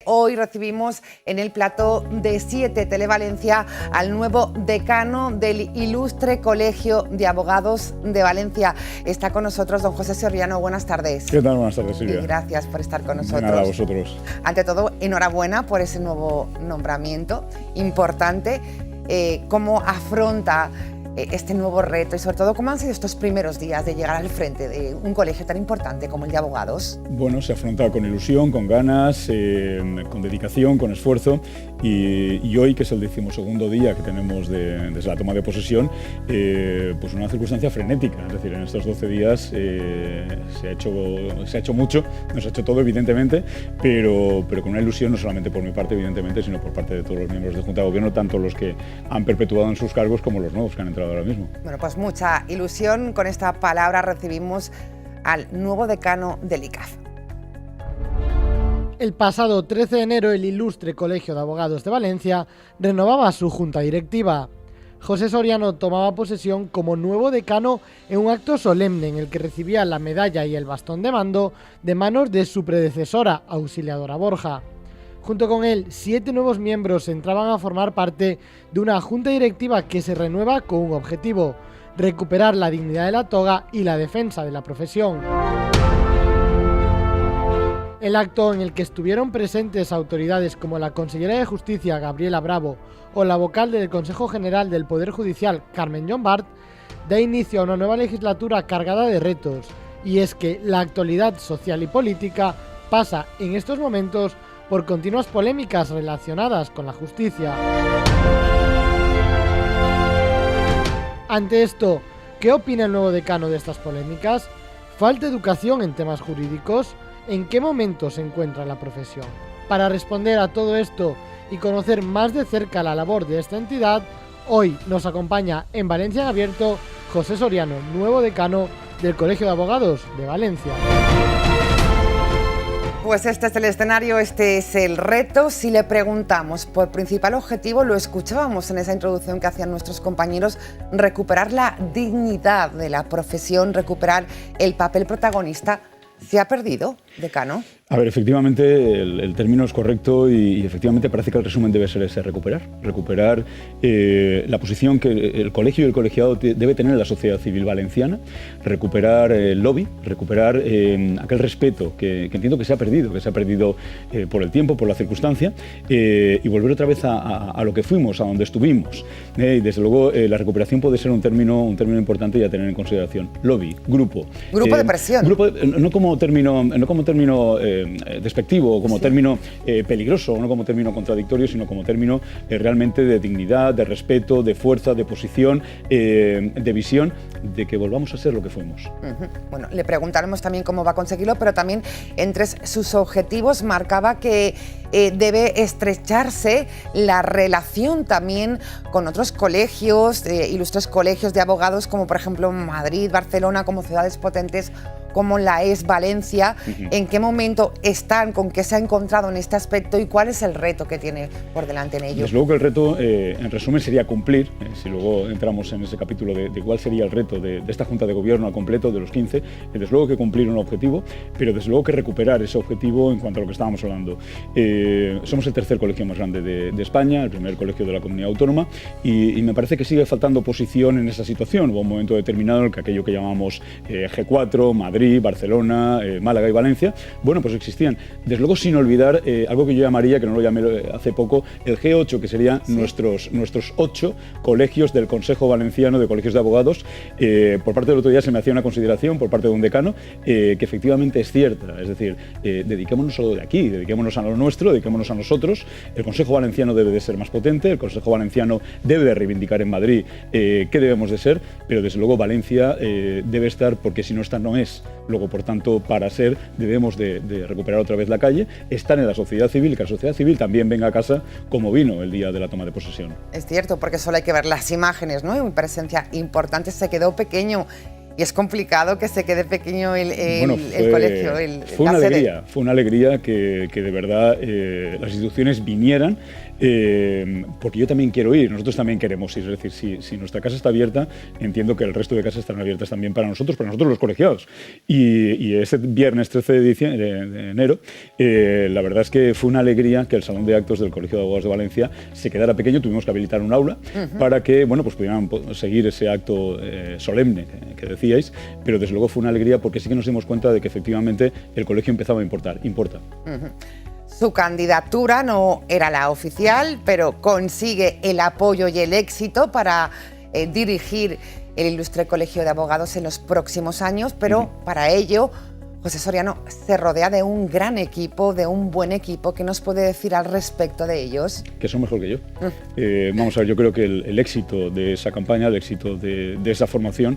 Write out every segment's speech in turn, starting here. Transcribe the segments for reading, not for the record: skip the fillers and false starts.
hoy recibimos en el plató de 7 Televalencia al nuevo decano del Ilustre Colegio de Abogados de Valencia. Está con nosotros don José Soriano. Buenas tardes. ¿Qué tal? Buenas tardes, Silvia. Y gracias por estar con nosotros. De nada, a vosotros. Ante todo, enhorabuena por ese nuevo nombramiento importante. ¿Cómo afronta este nuevo reto y sobre todo cómo han sido estos primeros días de llegar al frente de un colegio tan importante como el de abogados? Bueno, se afronta con ilusión, con ganas, con dedicación, con esfuerzo y hoy, que es el 12º día que tenemos desde la toma de posesión, pues una circunstancia frenética. Es decir, en estos 12 días se ha hecho mucho, no se ha hecho todo evidentemente, pero con una ilusión no solamente por mi parte evidentemente, sino por parte de todos los miembros de Junta de Gobierno, tanto los que han perpetuado en sus cargos como los nuevos que han entrado ahora mismo. Bueno, pues mucha ilusión. Con esta palabra recibimos al nuevo decano del ICAF. El pasado 13 de enero el Ilustre Colegio de Abogados de Valencia renovaba su junta directiva. José Soriano tomaba posesión como nuevo decano en un acto solemne en el que recibía la medalla y el bastón de mando de manos de su predecesora, Auxiliadora Borja. Junto con él, 7 nuevos miembros entraban a formar parte de una junta directiva que se renueva con un objetivo: recuperar la dignidad de la toga y la defensa de la profesión. El acto, en el que estuvieron presentes autoridades como la consellera de Justicia, Gabriela Bravo, o la vocal del Consejo General del Poder Judicial, Carmen Llombart, da inicio a una nueva legislatura cargada de retos, y es que la actualidad social y política pasa en estos momentos por continuas polémicas relacionadas con la justicia. Ante esto, ¿qué opina el nuevo decano de estas polémicas? ¿Falta educación en temas jurídicos? ¿En qué momento se encuentra la profesión? Para responder a todo esto y conocer más de cerca la labor de esta entidad, hoy nos acompaña en Valencia en Abierto José Soriano, nuevo decano del Colegio de Abogados de Valencia. Pues este es el escenario, este es el reto. Si le preguntamos por principal objetivo, lo escuchábamos en esa introducción que hacían nuestros compañeros, recuperar la dignidad de la profesión, recuperar el papel protagonista. ¿Se ha perdido, decano? A ver, efectivamente el término es correcto y efectivamente parece que el resumen debe ser ese: recuperar la posición que el colegio y el colegiado debe tener en la sociedad civil valenciana, recuperar el lobby, recuperar aquel respeto que entiendo que se ha perdido por el tiempo, por la circunstancia, y volver otra vez a lo que fuimos, a donde estuvimos. Y desde luego la recuperación puede ser un término importante y a tener en consideración. Lobby, grupo. Grupo de presión. No como término despectivo, como término peligroso, no como término contradictorio, sino como término realmente de dignidad, de respeto, de fuerza, de posición, de visión, de que volvamos a ser lo que fuimos. Bueno, le preguntaremos también cómo va a conseguirlo, pero también entre sus objetivos marcaba que debe estrecharse la relación también con otros colegios, ilustres colegios de abogados, como por ejemplo Madrid, Barcelona, como ciudades potentes como la es Valencia. ¿En qué momento están? ¿Con qué se ha encontrado en este aspecto? ¿Y cuál es el reto que tiene por delante en ello? Desde luego que el reto, en resumen, sería cumplir, si luego entramos en ese capítulo de cuál sería el reto de esta Junta de Gobierno al completo, de los 15, desde luego que cumplir un objetivo, pero desde luego que recuperar ese objetivo en cuanto a lo que estábamos hablando. Somos el tercer colegio más grande de España, el primer colegio de la comunidad autónoma, y me parece que sigue faltando posición en esa situación. Hubo un momento determinado en que aquello que llamamos G4, Madrid, Barcelona, Málaga y Valencia, bueno, pues existían. Desde luego sin olvidar algo que yo llamaría, que no lo llamé hace poco, el G8, que serían nuestros 8 colegios del Consejo Valenciano de Colegios de Abogados. Por parte del otro día se me hacía una consideración por parte de un decano que efectivamente es cierta, es decir, dediquémonos a lo de aquí, dediquémonos a lo nuestro, dediquémonos a nosotros. El Consejo Valenciano debe de ser más potente, el Consejo Valenciano debe de reivindicar en Madrid qué debemos de ser, pero desde luego Valencia debe estar, porque si no está no es. Luego, por tanto, para ser, debemos de recuperar otra vez la calle, estar en la sociedad civil, y que la sociedad civil también venga a casa como vino el día de la toma de posesión. Es cierto, porque solo hay que ver las imágenes, ¿no? Una presencia importante, se quedó pequeño. Y es complicado que se quede pequeño el colegio. Fue una alegría que de verdad las instituciones vinieran porque yo también quiero ir, nosotros también queremos ir. Es decir, si nuestra casa está abierta, entiendo que el resto de casas estarán abiertas también para nosotros los colegiados. Y ese viernes 13 de enero, la verdad es que fue una alegría que el Salón de Actos del Colegio de Abogados de Valencia se quedara pequeño. Tuvimos que habilitar un aula para que bueno, pues pudieran seguir ese acto solemne que decíais, pero desde luego fue una alegría porque sí que nos dimos cuenta de que efectivamente el colegio empezaba a importa. Su candidatura no era la oficial, pero consigue el apoyo y el éxito para dirigir el Ilustre Colegio de Abogados en los próximos años, pero para ello José Soriano se rodea de un gran equipo, de un buen equipo. ¿Qué nos puede decir al respecto de ellos? Que son mejor que yo. Vamos a ver, yo creo que el éxito de esa campaña, el éxito de esa formación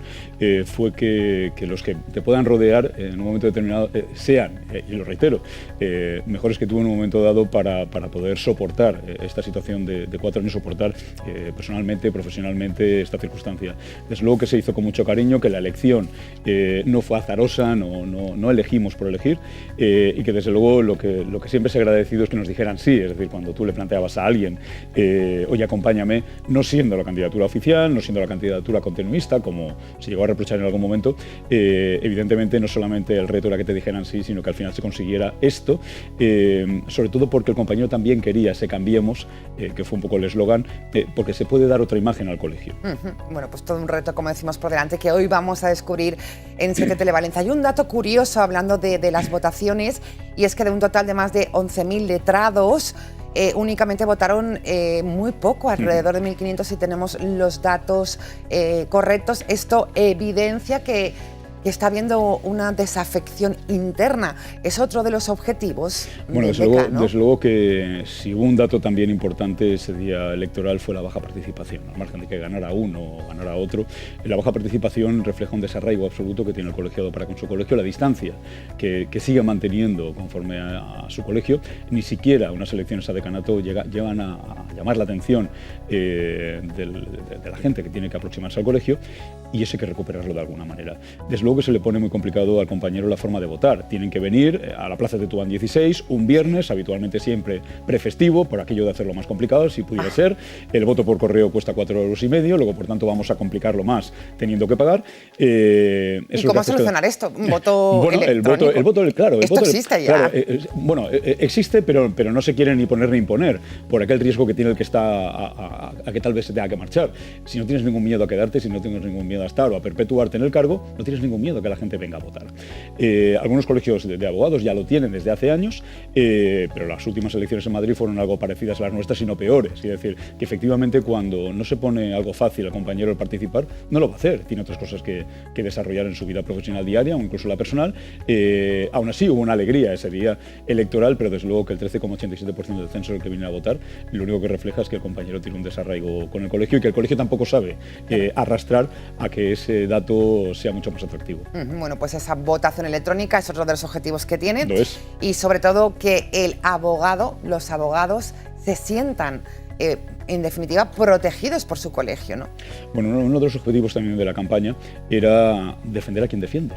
fue que los que te puedan rodear en un momento determinado sean, y lo reitero, mejores que tú en un momento dado para poder soportar esta situación de 4 años, soportar personalmente, profesionalmente esta circunstancia. Desde luego que se hizo con mucho cariño, que la elección no fue azarosa, no elegimos por elegir, y que desde luego lo que siempre se ha agradecido es que nos dijeran sí. Es decir, cuando tú le planteabas a alguien, oye, acompáñame, no siendo la candidatura oficial, no siendo la candidatura continuista, como se llegó a reprochar en algún momento, evidentemente no solamente el reto era que te dijeran sí, sino que al final se consiguiera esto, sobre todo porque el compañero también quería ese cambiemos, que fue un poco el eslogan, porque se puede dar otra imagen al colegio. Bueno, pues todo un reto, como decimos, por delante, que hoy vamos a descubrir en 7 Televalencia. Hay un dato curioso hablando de las votaciones, y es que de un total de más de 11.000 letrados, únicamente votaron muy poco, alrededor de 1.500, si tenemos los datos correctos. Esto evidencia que está habiendo una desafección interna. Es otro de los objetivos. Bueno, desde luego que si hubo un dato también importante ese día electoral fue la baja participación, al margen de que ganara uno o ganara otro. La baja participación refleja un desarraigo absoluto que tiene el colegiado para con su colegio, la distancia que sigue manteniendo conforme a su colegio. Ni siquiera unas elecciones a decanato llevan a llamar la atención de la gente que tiene que aproximarse al colegio, y eso hay que recuperarlo de alguna manera. Desde luego que se le pone muy complicado al compañero la forma de votar. Tienen que venir a la Plaza de Tetuán 16 un viernes, habitualmente siempre prefestivo, por aquello de hacerlo más complicado, si pudiera ser. El voto por correo cuesta 4,5 €, luego por tanto vamos a complicarlo más teniendo que pagar. ¿Y cómo solucionar esto? ¿Un voto bueno, electrónico? el voto, claro. Esto existe ya. Claro, existe, pero no se quiere ni poner ni imponer, por aquel riesgo que tiene el que está a que tal vez se tenga que marchar. Si no tienes ningún miedo a quedarte, si no tienes ningún miedo a estar o a perpetuarte en el cargo, no tienes ningún miedo a que la gente venga a votar. Algunos colegios de abogados ya lo tienen desde hace años, pero las últimas elecciones en Madrid fueron algo parecidas a las nuestras, sino peores. Es decir, que efectivamente cuando no se pone algo fácil al compañero al participar, no lo va a hacer. Tiene otras cosas que desarrollar en su vida profesional diaria o incluso la personal. Aún así, hubo una alegría ese día electoral, pero desde luego que el 13,87% del censo del que viene a votar, lo único que refleja es que el compañero tiene un desarraigo con el colegio y que el colegio tampoco sabe arrastrar a que ese dato sea mucho más atractivo. Bueno, pues esa votación electrónica es otro de los objetivos que tiene. Lo es. Y sobre todo que los abogados se sientan, en definitiva, protegidos por su colegio, ¿no? Bueno, uno de los objetivos también de la campaña era defender a quien defiende.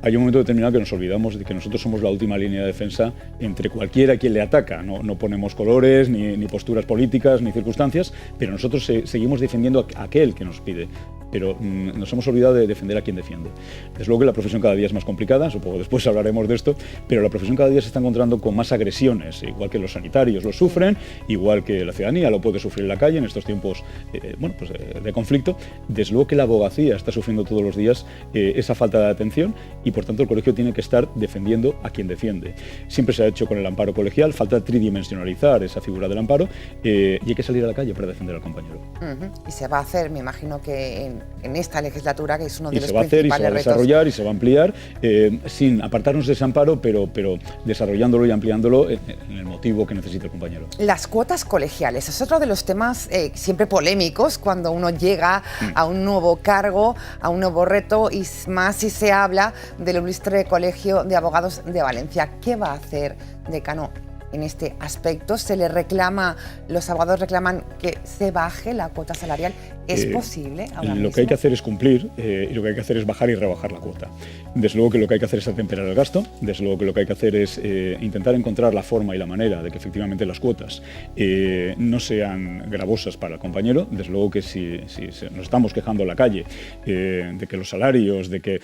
Hay un momento determinado que nos olvidamos de que nosotros somos la última línea de defensa entre cualquiera quien le ataca. No ponemos colores, ni posturas políticas, ni circunstancias, pero nosotros seguimos defendiendo a aquel que nos pide. Pero nos hemos olvidado de defender a quien defiende. Desde luego que la profesión cada día es más complicada, supongo después hablaremos de esto, pero la profesión cada día se está encontrando con más agresiones, igual que los sanitarios lo sufren, igual que la ciudadanía lo puede sufrir en la calle en estos tiempos de conflicto. Desde luego que la abogacía está sufriendo todos los días esa falta de atención, y por tanto el colegio tiene que estar defendiendo a quien defiende. Siempre se ha hecho con el amparo colegial, falta tridimensionalizar esa figura del amparo, y hay que salir a la calle para defender al compañero. Y se va a hacer, me imagino que en esta legislatura, que es uno de los principales principales retos. Y se va a retos. desarrollar y se va a ampliar, sin apartarnos de ese amparo, pero desarrollándolo y ampliándolo en el motivo que necesita el compañero. Las cuotas colegiales es otro de los temas siempre polémicos cuando uno llega a un nuevo cargo, a un nuevo reto, y más si se habla del Ilustre Colegio de Abogados de Valencia. ¿Qué va a hacer, decano, en este aspecto. Los abogados reclaman que se baje la cuota salarial. ¿Es posible ahora mismo? Lo que hay que hacer es cumplir y lo que hay que hacer es bajar y rebajar la cuota. Desde luego que lo que hay que hacer es atemperar el gasto, desde luego que lo que hay que hacer es intentar encontrar la forma y la manera de que efectivamente las cuotas no sean gravosas para el compañero. Desde luego que si nos estamos quejando en la calle de que los salarios, de que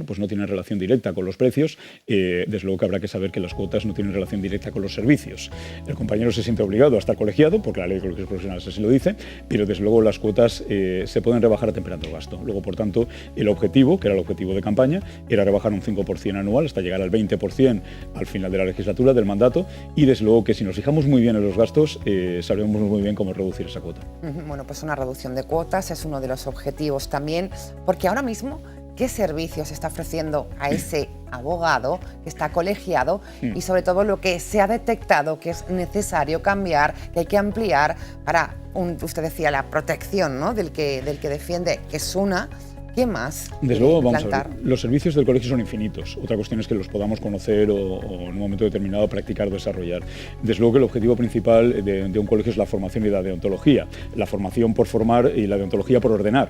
pues no tienen relación directa con los precios, desde luego que habrá que saber que las cuotas no tienen relación directa con los servicios. El compañero se siente obligado a estar colegiado, porque la ley de colegios profesionales así lo dice, pero desde luego las cuotas se pueden rebajar atemperando el gasto. Luego, por tanto, el objetivo, que era el objetivo de campaña, era rebajar un 5% anual hasta llegar al 20% al final de la legislatura, del mandato, y desde luego que si nos fijamos muy bien en los gastos, sabremos muy bien cómo reducir esa cuota. Bueno, pues una reducción de cuotas es uno de los objetivos también, porque ahora mismo, ¿qué servicios está ofreciendo a ese abogado que está colegiado? Y sobre todo lo que se ha detectado que es necesario cambiar, que hay que ampliar para, usted decía, la protección, ¿no?, del que defiende, que es una. ¿Qué más? Desde luego, vamos a ver, los servicios del colegio son infinitos. Otra cuestión es que los podamos conocer o en un momento determinado practicar, desarrollar. Desde luego que el objetivo principal de un colegio es la formación y la deontología. La formación por formar y la deontología por ordenar.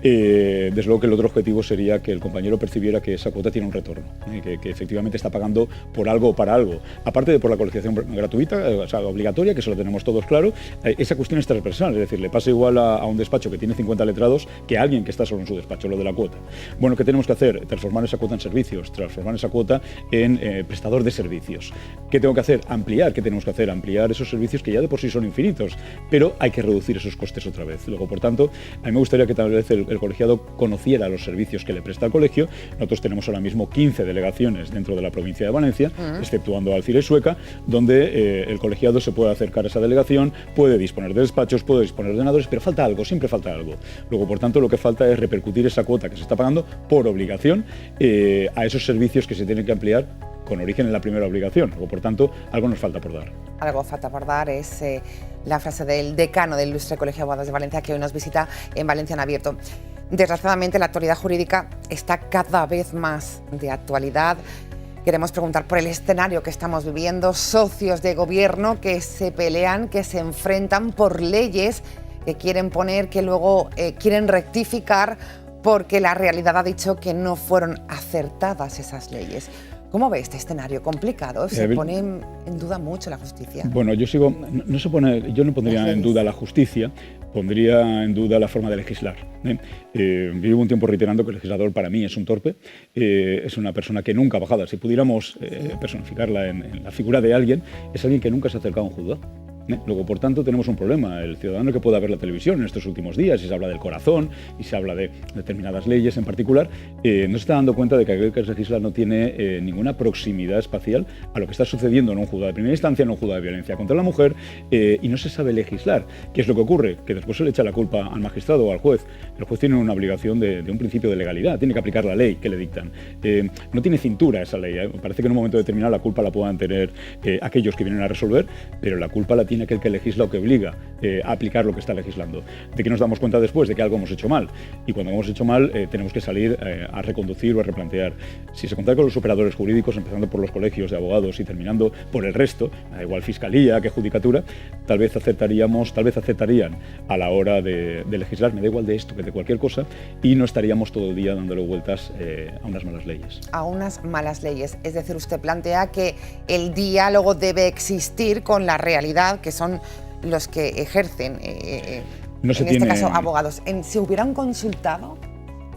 Desde luego que el otro objetivo sería que el compañero percibiera que esa cuota tiene un retorno, que efectivamente está pagando por algo o para algo. Aparte de por la colegiación gratuita, o sea, obligatoria, que eso lo tenemos todos claro, esa cuestión es transversal. Es decir, le pasa igual a un despacho que tiene 50 letrados que a alguien que está solo en su despacho, lo de la cuota. Bueno, ¿qué tenemos que hacer? Transformar esa cuota en servicios, transformar esa cuota en prestador de servicios. ¿Qué tengo que hacer? Ampliar. ¿Qué tenemos que hacer? Ampliar esos servicios que ya de por sí son infinitos, pero hay que reducir esos costes otra vez. Luego, por tanto, a mí me gustaría que tal vez el colegiado conociera los servicios que le presta el colegio. Nosotros tenemos ahora mismo 15 delegaciones dentro de la provincia de Valencia, exceptuando Alcira y Sueca, donde el colegiado se puede acercar a esa delegación, puede disponer de despachos, puede disponer de ordenadores, pero falta algo, siempre falta algo. Luego, por tanto, lo que falta es repercutir esa cuota que se está pagando por obligación a esos servicios que se tienen que ampliar con origen en la primera obligación. Luego, por tanto, algo nos falta por dar. Algo falta por dar es la frase del decano del Ilustre Colegio de Abogados de Valencia, que hoy nos visita en Valencia en Abierto. Desgraciadamente, la actualidad jurídica está cada vez más de actualidad. Queremos preguntar por el escenario que estamos viviendo, socios de gobierno que se pelean, que se enfrentan por leyes que quieren poner, que luego quieren rectificar porque la realidad ha dicho que no fueron acertadas esas leyes. ¿Cómo ve este escenario complicado? Se pone en duda mucho la justicia. Bueno, yo no pondría en duda la justicia, pondría en duda la forma de legislar. Vivo un tiempo reiterando que el legislador para mí es un torpe, es una persona que nunca ha bajado. Si pudiéramos personificarla en la figura de alguien, es alguien que nunca se ha acercado a un juzgado. Luego, por tanto, tenemos un problema. El ciudadano que pueda ver la televisión en estos últimos días, y se habla del corazón, y se habla de determinadas leyes en particular, no se está dando cuenta de que aquel que se legisla no tiene ninguna proximidad espacial a lo que está sucediendo en un juzgado de primera instancia, en un juzgado de violencia contra la mujer, y no se sabe legislar. ¿Qué es lo que ocurre? Que después se le echa la culpa al magistrado o al juez. El juez tiene una obligación de un principio de legalidad, tiene que aplicar la ley que le dictan. No tiene cintura esa ley. Parece que en un momento determinado la culpa la puedan tener aquellos que vienen a resolver, pero la culpa la tiene aquel que legisla o que obliga a aplicar lo que está legislando. ¿De qué nos damos cuenta después? De que algo hemos hecho mal. Y cuando hemos hecho mal, tenemos que salir a reconducir o a replantear. Si se contara con los operadores jurídicos, empezando por los colegios de abogados y terminando por el resto, da igual fiscalía que judicatura, tal vez aceptarían a la hora de legislar, me da igual de esto que de cualquier cosa, y no estaríamos todo el día dándole vueltas a unas malas leyes. A unas malas leyes. Es decir, usted plantea que el diálogo debe existir con la realidad, que son los que ejercen, este caso, abogados. ¿Se hubieran consultado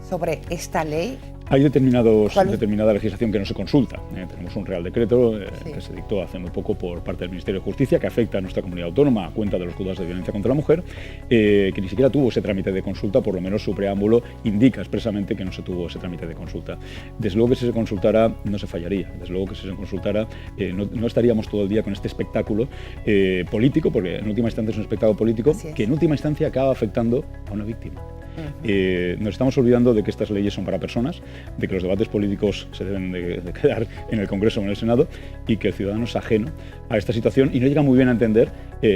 sobre esta ley? Hay determinada legislación que no se consulta. Tenemos un Real Decreto que se dictó hace muy poco por parte del Ministerio de Justicia, que afecta a nuestra comunidad autónoma a cuenta de los juzgados de violencia contra la mujer, que ni siquiera tuvo ese trámite de consulta, por lo menos su preámbulo indica expresamente que no se tuvo ese trámite de consulta. Desde luego que si se consultara no se fallaría, desde luego que si se consultara no estaríamos todo el día con este espectáculo político, porque en última instancia es un espectáculo político que en última instancia acaba afectando a una víctima. Nos estamos olvidando de que estas leyes son para personas, de que los debates políticos se deben de quedar en el Congreso o en el Senado, y que el ciudadano es ajeno a esta situación y no llega muy bien a entender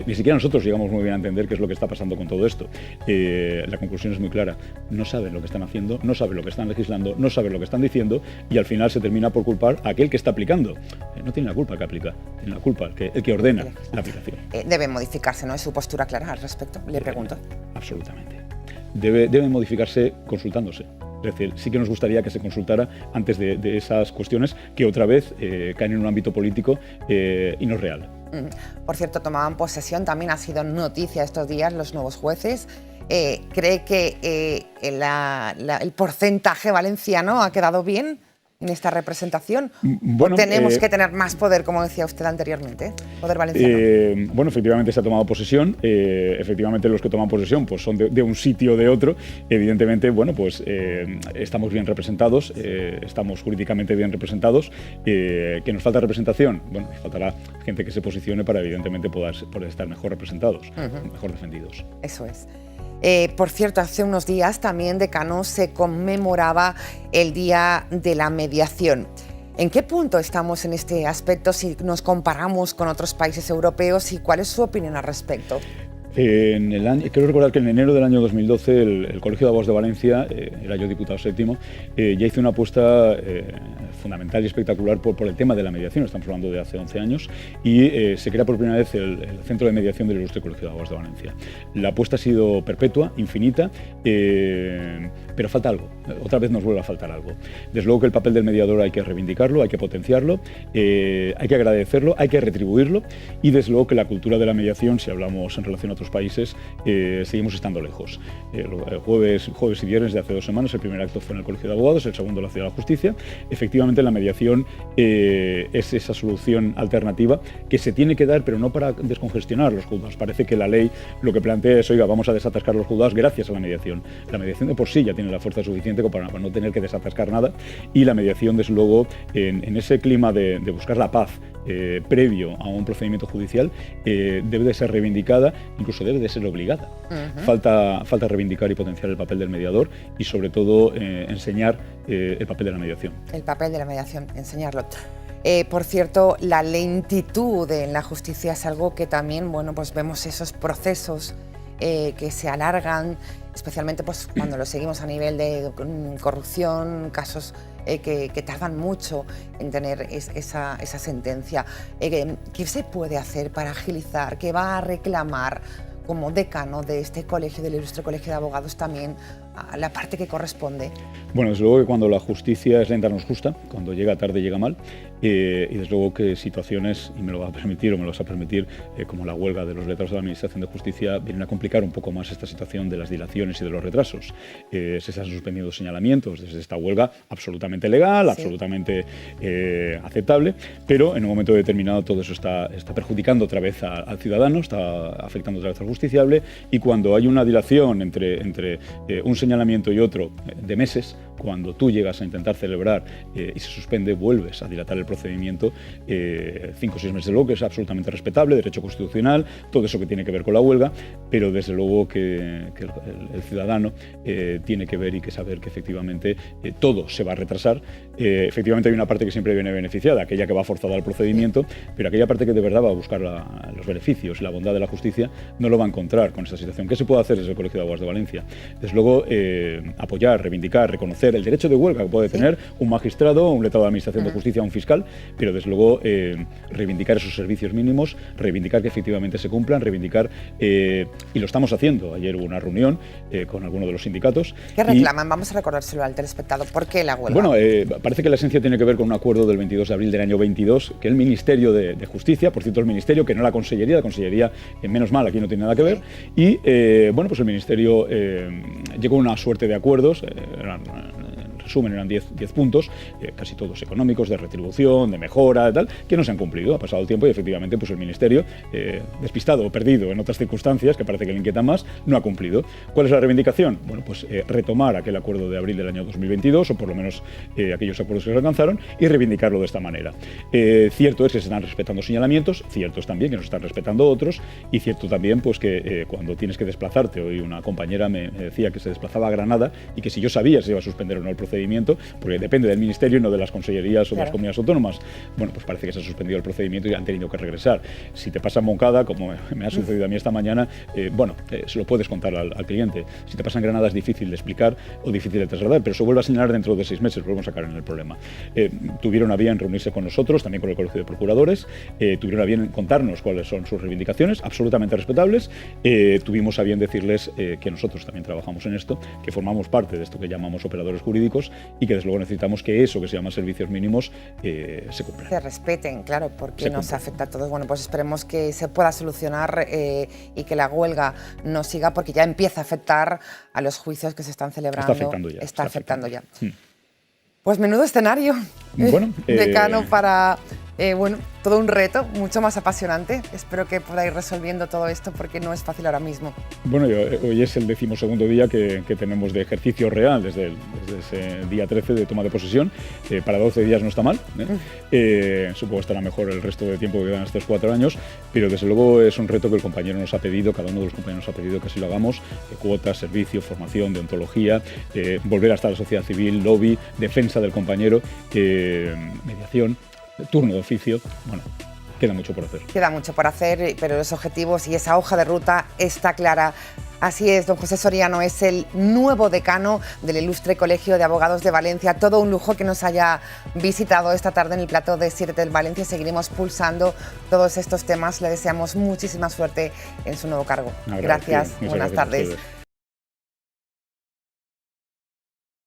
ni siquiera nosotros llegamos muy bien a entender qué es lo que está pasando con todo esto. La conclusión es muy clara, no saben lo que están haciendo, no saben lo que están legislando, no saben lo que están diciendo y al final se termina por culpar a aquel que está aplicando. No tiene la culpa el que aplica, tiene la culpa el que ordena la aplicación. Debe modificarse, ¿no? ¿Es su postura clara al respecto? Le pregunto. Absolutamente. Debe modificarse consultándose. Es decir, sí que nos gustaría que se consultara antes de esas cuestiones que otra vez caen en un ámbito político y no es real. Por cierto, tomaban posesión, también ha sido noticia estos días los nuevos jueces. ¿Cree que el porcentaje valenciano ha quedado bien en esta representación? Bueno, tenemos que tener más poder, como decía usted anteriormente, poder valenciano. Bueno, efectivamente se ha tomado posesión. Efectivamente los que toman posesión pues son de un sitio o de otro. Evidentemente, bueno, pues estamos bien representados, estamos jurídicamente bien representados. ¿Que nos falta representación? Bueno, nos faltará gente que se posicione para evidentemente poder estar mejor representados, mejor defendidos. Eso es. Por cierto, hace unos días también, decano, se conmemoraba el Día de la Mediación. ¿En qué punto estamos en este aspecto si nos comparamos con otros países europeos y cuál es su opinión al respecto? Quiero recordar que en enero del año 2012 el Colegio de Abogados de Valencia, era yo diputado séptimo, ya hizo una apuesta fundamental y espectacular por el tema de la mediación. Estamos hablando de hace 11 años y se crea por primera vez el Centro de Mediación del Ilustre Colegio de Abogados de Valencia. La apuesta ha sido perpetua, infinita, pero falta algo. Otra vez nos vuelve a faltar algo. Desde luego que el papel del mediador hay que reivindicarlo, hay que potenciarlo, hay que agradecerlo, hay que retribuirlo y desde luego que la cultura de la mediación, si hablamos en relación a otros países, seguimos estando lejos. Jueves y viernes de hace 2 semanas el primer acto fue en el Colegio de Abogados, el segundo en la Ciudad de la Justicia. Efectivamente la mediación es esa solución alternativa que se tiene que dar, pero no para descongestionar los juzgados. Parece que la ley lo que plantea es, oiga, vamos a desatascar los juzgados gracias a la mediación. La mediación de por sí ya tiene la fuerza suficiente como para no tener que desatascar nada y la mediación, desde luego, en ese clima de buscar la paz previo a un procedimiento judicial, debe de ser reivindicada, incluso debe de ser obligada. Falta reivindicar y potenciar el papel del mediador y sobre todo enseñar el papel de la mediación. El papel de la mediación, enseñarlo. Por cierto, la lentitud en la justicia es algo que también, bueno, pues vemos esos procesos que se alargan, especialmente pues, cuando lo seguimos a nivel de corrupción, casos que tardan mucho en tener esa sentencia. ¿Qué se puede hacer para agilizar? ¿Qué va a reclamar como decano de este colegio, del Ilustre Colegio de Abogados, también a la parte que corresponde? Bueno, desde luego que cuando la justicia es lenta no es justa, cuando llega tarde llega mal, y desde luego que situaciones, y me lo va a permitir o me lo vas a permitir, como la huelga de los letrados de la Administración de Justicia, vienen a complicar un poco más esta situación de las dilaciones y de los retrasos. Se están suspendiendo señalamientos desde esta huelga absolutamente legal, absolutamente aceptable, pero en un momento determinado todo eso está perjudicando otra vez al ciudadano, está afectando otra vez al justiciable, y cuando hay una dilación entre un señalamiento y otro de meses, cuando tú llegas a intentar celebrar y se suspende, vuelves a dilatar el procedimiento 5 o 6 meses, luego, que es absolutamente respetable, derecho constitucional, todo eso que tiene que ver con la huelga, pero desde luego que el ciudadano tiene que ver y que saber que efectivamente todo se va a retrasar. Efectivamente hay una parte que siempre viene beneficiada, aquella que va forzada al procedimiento, pero aquella parte que de verdad va a buscar los beneficios y la bondad de la justicia no lo va a encontrar con esta situación. ¿Qué se puede hacer desde el Colegio de Abogados de Valencia? Desde luego apoyar, reivindicar, reconocer el derecho de huelga que puede tener un magistrado, un letrado de Administración de Justicia, un fiscal, pero desde luego reivindicar esos servicios mínimos, reivindicar que efectivamente se cumplan, reivindicar, y lo estamos haciendo. Ayer hubo una reunión con algunos de los sindicatos. ¿Qué reclaman? Vamos a recordárselo al telespectador. ¿Por qué la huelga? Bueno, parece que la esencia tiene que ver con un acuerdo del 22 de abril del año 22, que el Ministerio de Justicia, por cierto el Ministerio, que no la Consellería, menos mal, aquí no tiene nada que ver, y bueno, pues el Ministerio llegó a una suerte de acuerdos, en resumen eran 10 puntos, casi todos económicos, de retribución, de mejora, tal, que no se han cumplido. Ha pasado el tiempo y efectivamente pues el Ministerio, despistado o perdido en otras circunstancias que parece que le inquietan más, no ha cumplido. ¿Cuál es la reivindicación? Bueno, pues retomar aquel acuerdo de abril del año 2022, o por lo menos aquellos acuerdos que se alcanzaron, y reivindicarlo de esta manera. Cierto es que se están respetando señalamientos, cierto es también que no se están respetando otros, y cierto también pues que cuando tienes que desplazarte, hoy una compañera me decía que se desplazaba a Granada y que si yo sabía si iba a suspender o no el procedimiento, procedimiento, porque depende del Ministerio y no de las consellerías o de las Claro. comunidades autónomas. Bueno, pues parece que se ha suspendido el procedimiento y han tenido que regresar. Si te pasa en Moncada, como me ha sucedido a mí esta mañana, se lo puedes contar al cliente. Si te pasa en Granada es difícil de explicar o difícil de trasladar, pero se vuelve a señalar dentro de 6 meses, volvemos a caer en el problema. Tuvieron a bien reunirse con nosotros, también con el Colegio de Procuradores, tuvieron a bien contarnos cuáles son sus reivindicaciones, absolutamente respetables. Tuvimos a bien decirles que nosotros también trabajamos en esto, que formamos parte de esto que llamamos operadores jurídicos y que desde luego necesitamos que eso que se llama servicios mínimos se cumpla. Se respeten, claro, porque nos afecta a todos. Bueno, pues esperemos que se pueda solucionar y que la huelga no siga, porque ya empieza a afectar a los juicios que se están celebrando. Está afectando ya. Pues menudo escenario, bueno, decano, para todo un reto, mucho más apasionante. Espero que podáis resolviendo todo esto porque no es fácil ahora mismo. Bueno, hoy es el 12º día que tenemos de ejercicio real, desde ese día 13 de toma de posesión. Para 12 días no está mal. Supongo que estará mejor el resto de tiempo que quedan estos 4 años, pero desde luego es un reto que el compañero nos ha pedido, cada uno de los compañeros nos ha pedido que así lo hagamos. Cuotas, servicio, formación, deontología, volver hasta la sociedad civil, lobby, defensa del compañero, mediación, turno de oficio. Bueno, queda mucho por hacer. Queda mucho por hacer, pero los objetivos y esa hoja de ruta está clara. Así es, don José Soriano es el nuevo decano del Ilustre Colegio de Abogados de Valencia. Todo un lujo que nos haya visitado esta tarde en el plató de 7 del Valencia. Seguiremos pulsando todos estos temas. Le deseamos muchísima suerte en su nuevo cargo. Gracias, buenas tardes.